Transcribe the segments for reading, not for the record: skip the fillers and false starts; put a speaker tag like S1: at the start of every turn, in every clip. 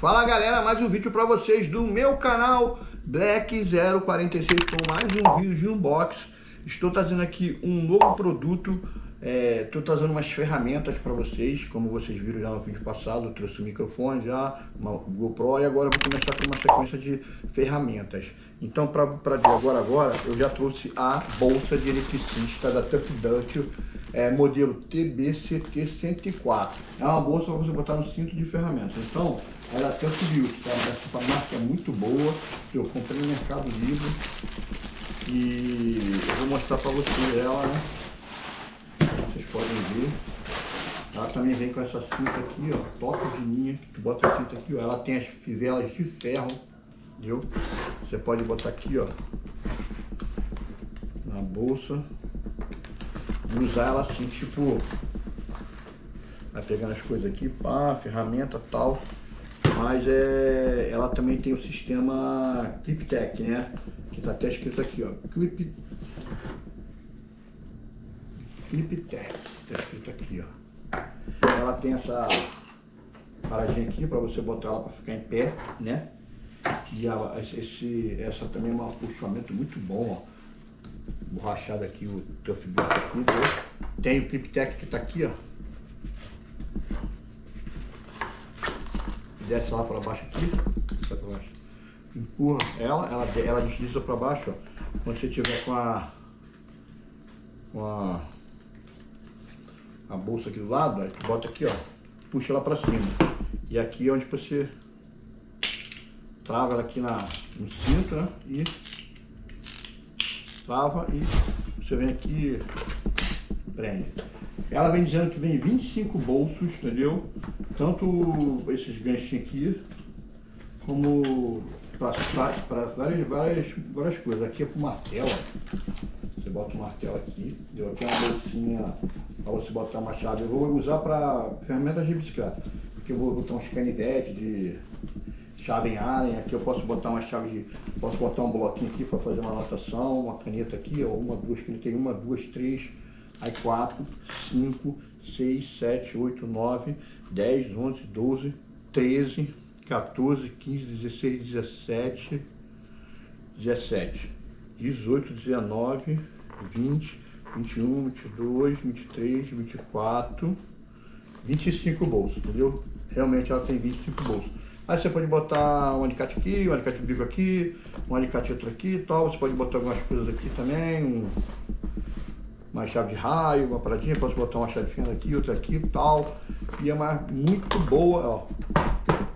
S1: Fala galera, mais um vídeo para vocês do meu canal Black 046 com mais um vídeo de unboxing. Estou trazendo aqui um novo produto, estou trazendo umas ferramentas para vocês, como vocês viram já no vídeo passado. Eu trouxe o microfone já, uma GoPro, e agora eu vou começar com uma sequência de ferramentas. Então para agora eu já trouxe a bolsa de eletricista da Tuff Duty, modelo TBCT-104. É uma bolsa para você botar no cinto de ferramentas. Então ela é Tuff Duty, tá? Essa marca é muito boa, eu comprei no Mercado Livre e eu vou mostrar para vocês ela, né? Vocês podem ver. Ela também vem com essa cinta aqui, ó, top de linha, que tu bota a cinta aqui, ó. Ela tem as fivelas de ferro, entendeu? Você pode botar aqui, ó, na bolsa e usar ela assim, tipo, vai pegando as coisas aqui, pá, ferramenta tal. Mas ela também tem o sistema ClipTech, né? Que tá até escrito aqui, ó, ClipTech, tá escrito aqui, ó. Ela tem essa paradinha aqui para você botar ela para ficar em pé, né? E essa também é um puxamento muito bom, ó. Borrachado aqui, o Tuff Duty aqui, entendeu? Tem o ClipTech que tá aqui, ó. Desce lá para baixo aqui, sai para baixo. Empurra ela desliza para baixo, ó. Quando você tiver com a bolsa aqui do lado, aí tu bota aqui, ó, puxa ela para cima. E aqui é onde você trava ela aqui no cinto, né? E trava e você vem aqui e prende. Ela vem dizendo que vem 25 bolsos, entendeu? Tanto esses ganchinhos aqui, como para várias coisas. Aqui é pro martelo, ó. Você bota o martelo aqui, entendeu? Aqui é uma bolsinha para você botar uma chave. Eu vou usar para ferramentas de bicicleta, porque eu vou botar uns canivetes de chave em Allen. Aqui eu posso botar uma chave posso botar um bloquinho aqui para fazer uma anotação, uma caneta aqui, ó, uma, duas, que ele tem 1, 2, 3, aí 4, 5, 6, 7, 8, 9, 10, 11, 12, 13, 14, 15, 16, 17, 18, 19, 20, 21, 22, 23, 24, 25 bolsos, entendeu? Realmente ela tem 25 bolsos. Aí você pode botar um alicate aqui, um alicate bico aqui, um alicate outro aqui e tal. Você pode botar algumas coisas aqui também, uma chave de raio, uma paradinha. Posso botar uma chave fina aqui, outra aqui e tal. E é muito boa, ó,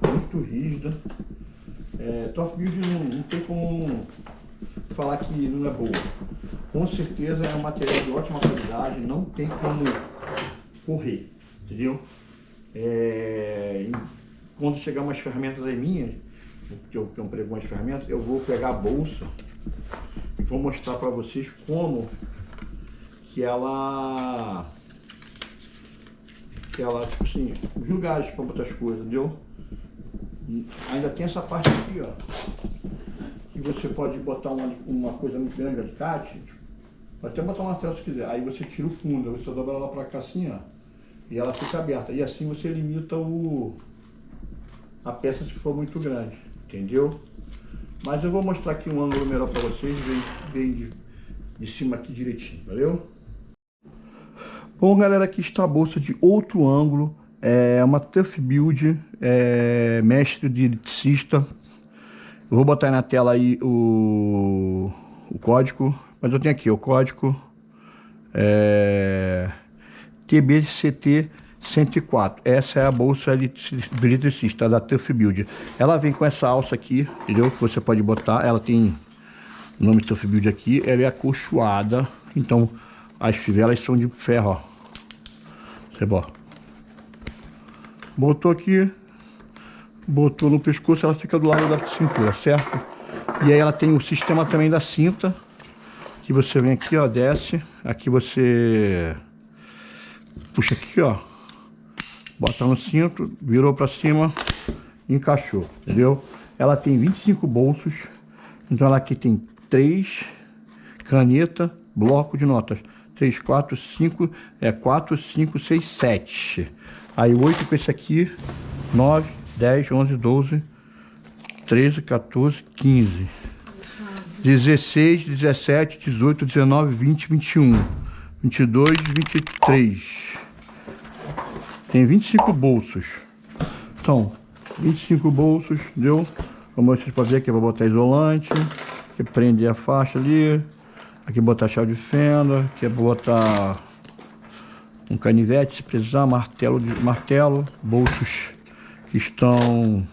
S1: muito rígida. Tuff Duty não tem como falar que não é boa. Com certeza é um material de ótima qualidade, não tem como correr, entendeu? Quando chegar umas ferramentas aí minhas, que eu comprei algumas ferramentas, eu vou pegar a bolsa e vou mostrar para vocês como que ela tipo assim, os lugares para botar as coisas, entendeu? Ainda tem essa parte aqui, ó, que você pode botar uma coisa muito grande, alicate, pode até botar uma martelo se quiser. Aí você tira o fundo, você dobra ela para cá assim, ó, e ela fica aberta. E assim você limita a peça se for muito grande, entendeu? Mas eu vou mostrar aqui um ângulo melhor para vocês, bem de cima aqui direitinho, valeu? Bom galera, aqui está a bolsa de outro ângulo, é uma Tuff Build, mestre de eletricista. Eu vou botar aí na tela aí o código, mas eu tenho aqui o código TBCT 104. Essa é a bolsa de eletricista da Tuff Build. Ela vem com essa alça aqui, entendeu? Que você pode botar. Ela tem o nome Tuff Build aqui. Ela é acolchoada. Então as fivelas são de ferro, ó. Você bota. Botou aqui, botou no pescoço, ela fica do lado da cintura, certo? E aí ela tem o sistema também da cinta, que você vem aqui, ó, desce. Aqui você puxa aqui, ó. Bota no cinto, virou pra cima, encaixou, entendeu? Ela tem 25 bolsos, então ela aqui tem 3 caneta, bloco de notas. 3, 4, 5, 4, 5, 6, 7. Aí 8 com esse aqui, 9, 10, 11, 12, 13, 14, 15, 16, 17, 18, 19, 20, 21, 22, 23. Tem 25 bolsos. Então, 25 bolsos, deu? Como vocês podem ver aqui, eu vou botar isolante, aqui prender a faixa ali, aqui botar chave de fenda, aqui botar um canivete se precisar, martelo, bolsos que estão...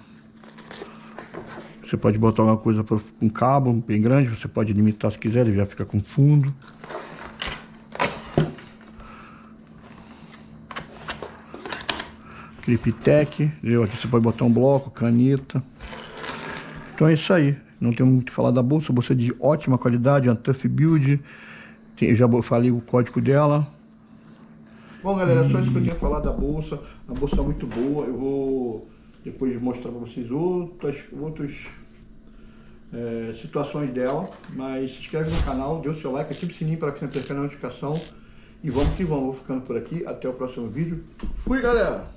S1: Você pode botar alguma coisa com um cabo bem grande, você pode limitar se quiser, ele já fica com fundo. Cliptec, aqui você pode botar um bloco, caneta. Então é isso aí, não tem muito o que falar da bolsa, bolsa de ótima qualidade, uma Tough Build. Eu já falei o código dela. Bom galera, é só isso que eu tinha falado da bolsa. A bolsa é muito boa, eu vou depois mostrar para vocês outras situações dela. Mas se inscreve no canal, dê o seu like, ativa o sininho para que você não perca a notificação. E vamos que vamos, vou ficando por aqui, até o próximo vídeo. Fui galera!